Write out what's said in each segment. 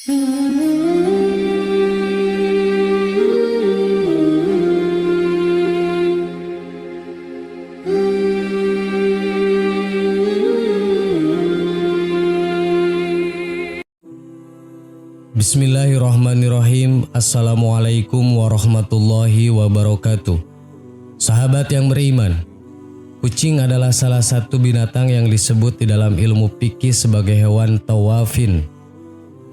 Bismillahirrahmanirrahim. Assalamualaikum warahmatullahi wabarakatuh. Sahabat yang beriman, kucing adalah salah satu binatang yang disebut di dalam ilmu fikih sebagai hewan tawafin.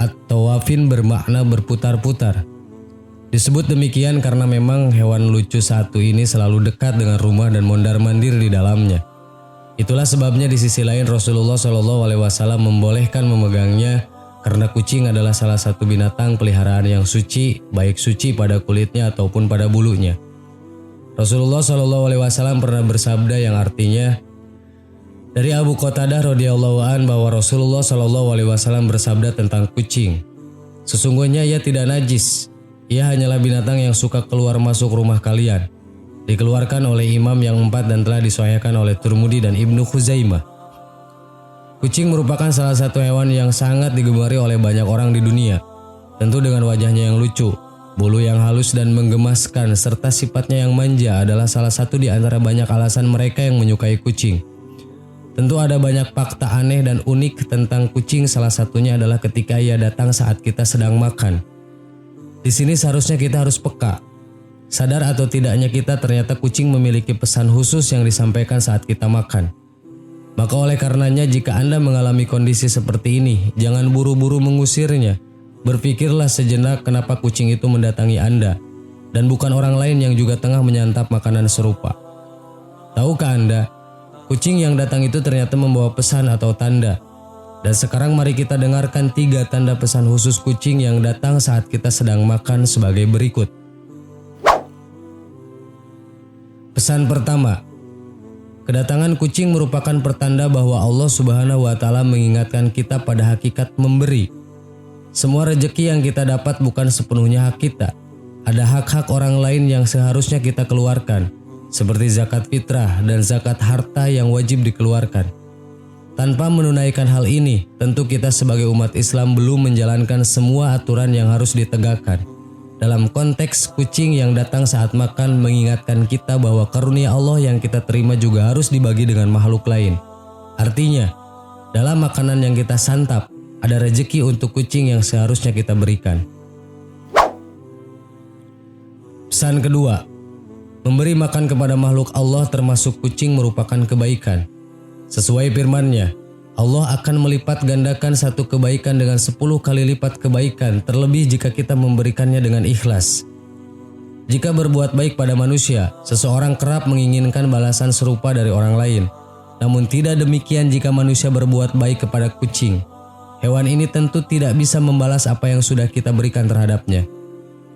At-tawafin bermakna berputar-putar. Disebut demikian karena memang hewan lucu satu ini selalu dekat dengan rumah dan mondar-mandir di dalamnya. Itulah sebabnya di sisi lain Rasulullah SAW membolehkan memegangnya, karena kucing adalah salah satu binatang peliharaan yang suci, baik suci pada kulitnya ataupun pada bulunya. Rasulullah SAW pernah bersabda yang artinya, dari Abu Qatadah radhiyallahu an bahwa Rasulullah SAW bersabda tentang kucing, sesungguhnya ia tidak najis, ia hanyalah binatang yang suka keluar masuk rumah kalian. Dikeluarkan oleh imam yang 4 dan telah disahihkan oleh Tirmidzi dan Ibnu Khuzaimah. Kucing merupakan salah satu hewan yang sangat digemari oleh banyak orang di dunia. Tentu dengan wajahnya yang lucu, bulu yang halus dan menggemaskan, serta sifatnya yang manja adalah salah satu di antara banyak alasan mereka yang menyukai kucing. Tentu ada banyak fakta aneh dan unik tentang kucing, salah satunya adalah ketika ia datang saat kita sedang makan. Di sini seharusnya kita harus peka. Sadar atau tidaknya kita, ternyata kucing memiliki pesan khusus yang disampaikan saat kita makan. Maka oleh karenanya jika Anda mengalami kondisi seperti ini, jangan buru-buru mengusirnya. Berpikirlah sejenak kenapa kucing itu mendatangi Anda, dan bukan orang lain yang juga tengah menyantap makanan serupa. Tahukah Anda, kucing yang datang itu ternyata membawa pesan atau tanda. Dan sekarang mari kita dengarkan 3 tanda pesan khusus kucing yang datang saat kita sedang makan sebagai berikut. Pesan pertama, kedatangan kucing merupakan pertanda bahwa Allah Subhanahu wa Ta'ala mengingatkan kita pada hakikat memberi. Semua rejeki yang kita dapat bukan sepenuhnya hak kita. Ada hak-hak orang lain yang seharusnya kita keluarkan, seperti zakat fitrah dan zakat harta yang wajib dikeluarkan. Tanpa menunaikan hal ini, tentu kita sebagai umat Islam belum menjalankan semua aturan yang harus ditegakkan. Dalam konteks kucing yang datang saat makan mengingatkan kita bahwa karunia Allah yang kita terima juga harus dibagi dengan makhluk lain. Artinya, dalam makanan yang kita santap, ada rezeki untuk kucing yang seharusnya kita berikan. Pesan kedua, memberi makan kepada makhluk Allah termasuk kucing merupakan kebaikan. Sesuai firman-Nya, Allah akan melipat gandakan satu kebaikan dengan 10 kali lipat kebaikan, terlebih jika kita memberikannya dengan ikhlas. Jika berbuat baik pada manusia, seseorang kerap menginginkan balasan serupa dari orang lain. Namun tidak demikian jika manusia berbuat baik kepada kucing. Hewan ini tentu tidak bisa membalas apa yang sudah kita berikan terhadapnya.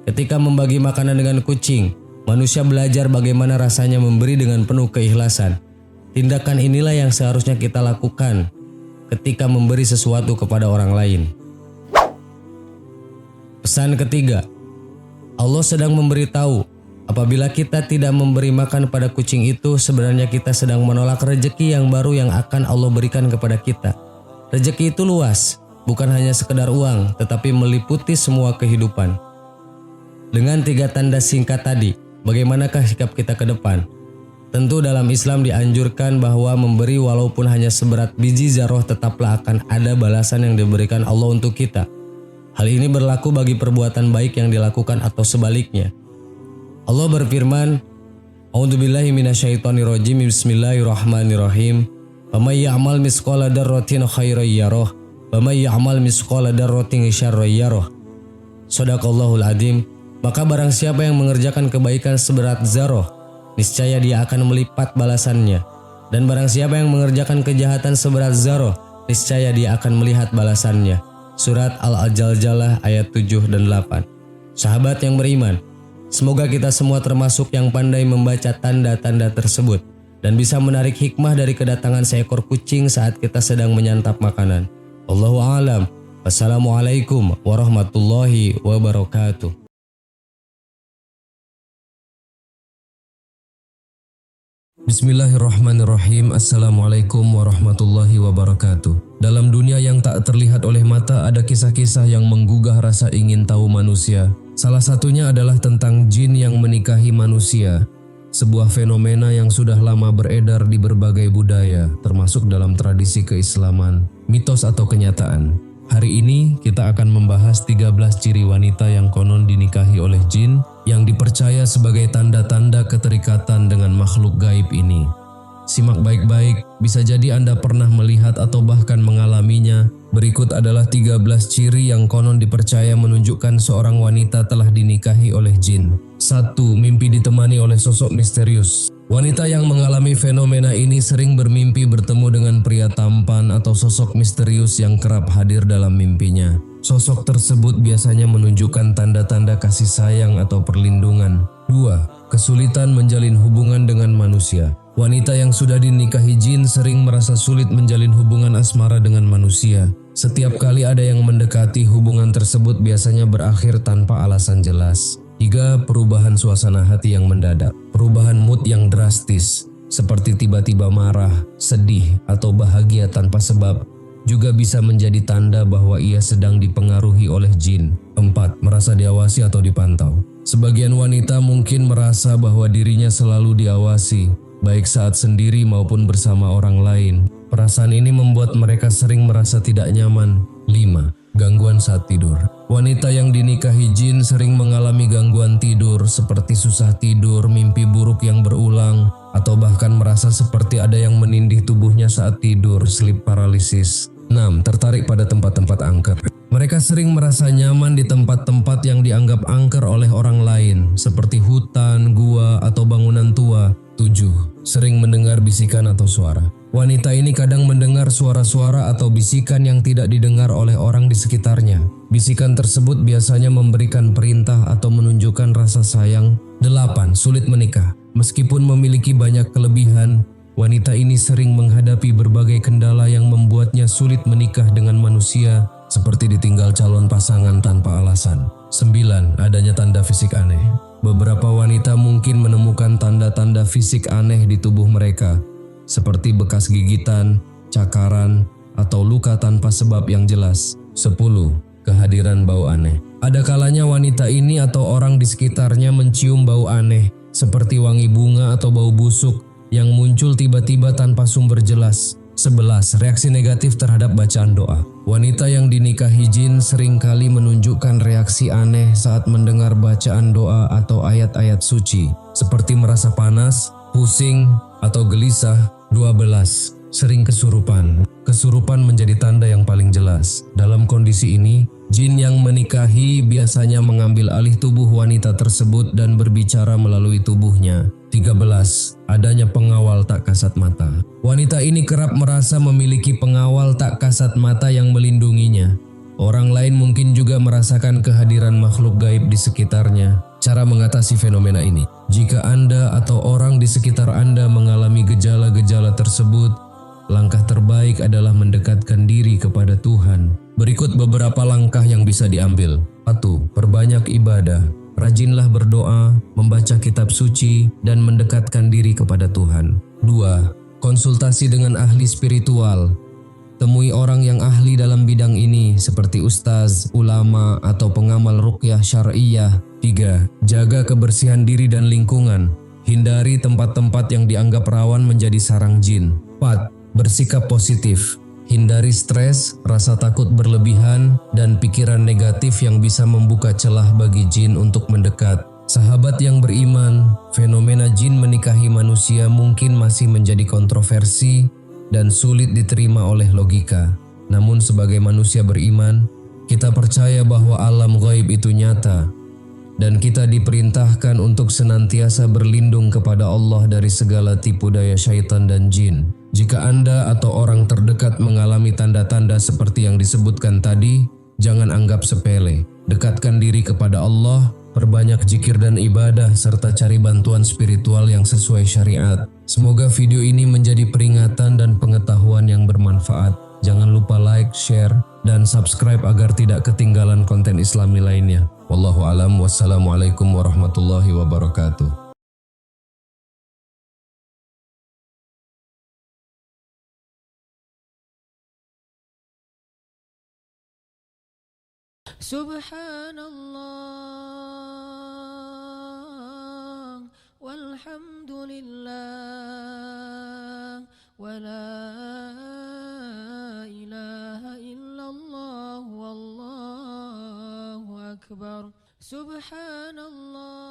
Ketika membagi makanan dengan kucing, manusia belajar bagaimana rasanya memberi dengan penuh keikhlasan. Tindakan inilah yang seharusnya kita lakukan ketika memberi sesuatu kepada orang lain. Pesan ketiga, Allah sedang memberitahu apabila kita tidak memberi makan pada kucing itu, sebenarnya kita sedang menolak rezeki yang baru yang akan Allah berikan kepada kita. Rezeki itu luas, bukan hanya sekedar uang, tetapi meliputi semua kehidupan. Dengan 3 tanda singkat tadi, bagaimanakah sikap kita ke depan? Tentu dalam Islam dianjurkan bahwa memberi walaupun hanya seberat biji zarah tetaplah akan ada balasan yang diberikan Allah untuk kita. Hal ini berlaku bagi perbuatan baik yang dilakukan atau sebaliknya. Allah berfirman, A'udzubillahi minasyaitonirrajim, Bismillahirrahmanirrahim. Faman ya'mal misqala dzarratin khairan yarah, wa may ya'mal misqala dzarratin syarran yarah. Shadaqallahul adzim. Maka barang siapa yang mengerjakan kebaikan seberat zarah, niscaya dia akan melipat balasannya. Dan barang siapa yang mengerjakan kejahatan seberat zarah, niscaya dia akan melihat balasannya. Surat Al-Jaljalah ayat 7 dan 8. Sahabat yang beriman, semoga kita semua termasuk yang pandai membaca tanda-tanda tersebut dan bisa menarik hikmah dari kedatangan seekor kucing saat kita sedang menyantap makanan. Wallahu a'lam. Wassalamualaikum warahmatullahi wabarakatuh. Bismillahirrahmanirrahim. Assalamualaikum warahmatullahi wabarakatuh. Dalam dunia yang tak terlihat oleh mata ada kisah-kisah yang menggugah rasa ingin tahu manusia. Salah satunya adalah tentang jin yang menikahi manusia. Sebuah fenomena yang sudah lama beredar di berbagai budaya, termasuk dalam tradisi keislaman, mitos atau kenyataan. Hari ini kita akan membahas 13 ciri wanita yang konon dinikahi oleh jin yang dipercaya sebagai tanda-tanda keterikatan dengan makhluk gaib ini. Simak baik-baik, bisa jadi Anda pernah melihat atau bahkan mengalaminya. Berikut adalah 13 ciri yang konon dipercaya menunjukkan seorang wanita telah dinikahi oleh jin. 1. Mimpi ditemani oleh sosok misterius. Wanita yang mengalami fenomena ini sering bermimpi bertemu dengan pria tampan atau sosok misterius yang kerap hadir dalam mimpinya. Sosok tersebut biasanya menunjukkan tanda-tanda kasih sayang atau perlindungan. 2. Kesulitan menjalin hubungan dengan manusia. Wanita yang sudah dinikahi jin sering merasa sulit menjalin hubungan asmara dengan manusia. Setiap kali ada yang mendekati, hubungan tersebut biasanya berakhir tanpa alasan jelas. 3. Perubahan suasana hati yang mendadak. Perubahan mood yang drastis, seperti tiba-tiba marah, sedih, atau bahagia tanpa sebab, juga bisa menjadi tanda bahwa ia sedang dipengaruhi oleh jin. 4. Merasa diawasi atau dipantau. Sebagian wanita mungkin merasa bahwa dirinya selalu diawasi, baik saat sendiri maupun bersama orang lain. Perasaan ini membuat mereka sering merasa tidak nyaman. 5. Gangguan saat tidur. Wanita yang dinikahi jin sering mengalami gangguan tidur seperti susah tidur, mimpi buruk yang berulang, atau bahkan merasa seperti ada yang menindih tubuhnya saat tidur, sleep paralysis. 6. Tertarik pada tempat-tempat angker. Mereka sering merasa nyaman di tempat-tempat yang dianggap angker oleh orang lain, seperti hutan, gua, atau bangunan tua. 7. Sering mendengar bisikan atau suara. Wanita ini kadang mendengar suara-suara atau bisikan yang tidak didengar oleh orang di sekitarnya. Bisikan tersebut biasanya memberikan perintah atau menunjukkan rasa sayang. 8. Sulit menikah. Meskipun memiliki banyak kelebihan, wanita ini sering menghadapi berbagai kendala yang membuatnya sulit menikah dengan manusia, seperti ditinggal calon pasangan tanpa alasan. 9. Adanya tanda fisik aneh. Beberapa wanita mungkin menemukan tanda-tanda fisik aneh di tubuh mereka, seperti bekas gigitan, cakaran, atau luka tanpa sebab yang jelas. 10. Kehadiran bau aneh. Ada kalanya wanita ini atau orang di sekitarnya mencium bau aneh, seperti wangi bunga atau bau busuk yang muncul tiba-tiba tanpa sumber jelas. 11. Reaksi negatif terhadap bacaan doa. Wanita yang dinikahi jin seringkali menunjukkan reaksi aneh saat mendengar bacaan doa atau ayat-ayat suci, seperti merasa panas, pusing, atau gelisah. 12. Sering kesurupan. Kesurupan menjadi tanda yang paling jelas. Dalam kondisi ini, jin yang menikahi biasanya mengambil alih tubuh wanita tersebut dan berbicara melalui tubuhnya. 13. Adanya pengawal tak kasat mata. Wanita ini kerap merasa memiliki pengawal tak kasat mata yang melindunginya. Orang lain mungkin juga merasakan kehadiran makhluk gaib di sekitarnya. Cara mengatasi fenomena ini. Jika Anda atau orang di sekitar Anda mengalami gejala-gejala tersebut, langkah terbaik adalah mendekatkan diri kepada Tuhan. Berikut beberapa langkah yang bisa diambil. 1. Perbanyak ibadah. Rajinlah berdoa, membaca kitab suci, dan mendekatkan diri kepada Tuhan. 2. Konsultasi dengan ahli spiritual. Temui orang yang ahli dalam bidang ini seperti ustaz, ulama, atau pengamal ruqyah syar'iyah. 3. Jaga kebersihan diri dan lingkungan. Hindari tempat-tempat yang dianggap rawan menjadi sarang jin. 4. Bersikap positif. Hindari stres, rasa takut berlebihan, dan pikiran negatif yang bisa membuka celah bagi jin untuk mendekat. Sahabat yang beriman, fenomena jin menikahi manusia mungkin masih menjadi kontroversi dan sulit diterima oleh logika. Namun sebagai manusia beriman, kita percaya bahwa alam gaib itu nyata, dan kita diperintahkan untuk senantiasa berlindung kepada Allah dari segala tipu daya syaitan dan jin. Jika Anda atau orang terdekat mengalami tanda-tanda seperti yang disebutkan tadi, jangan anggap sepele. Dekatkan diri kepada Allah, perbanyak zikir dan ibadah, serta cari bantuan spiritual yang sesuai syariat. Semoga video ini menjadi peringatan dan pengetahuan yang bermanfaat. Jangan lupa like, share, dan subscribe agar tidak ketinggalan konten Islami lainnya. Wallahu a'lam. Wassalamualaikum warahmatullahi wabarakatuh. Subhanallah walhamdulillah wa la ilaha illallah wallahu akbar. Subhanallah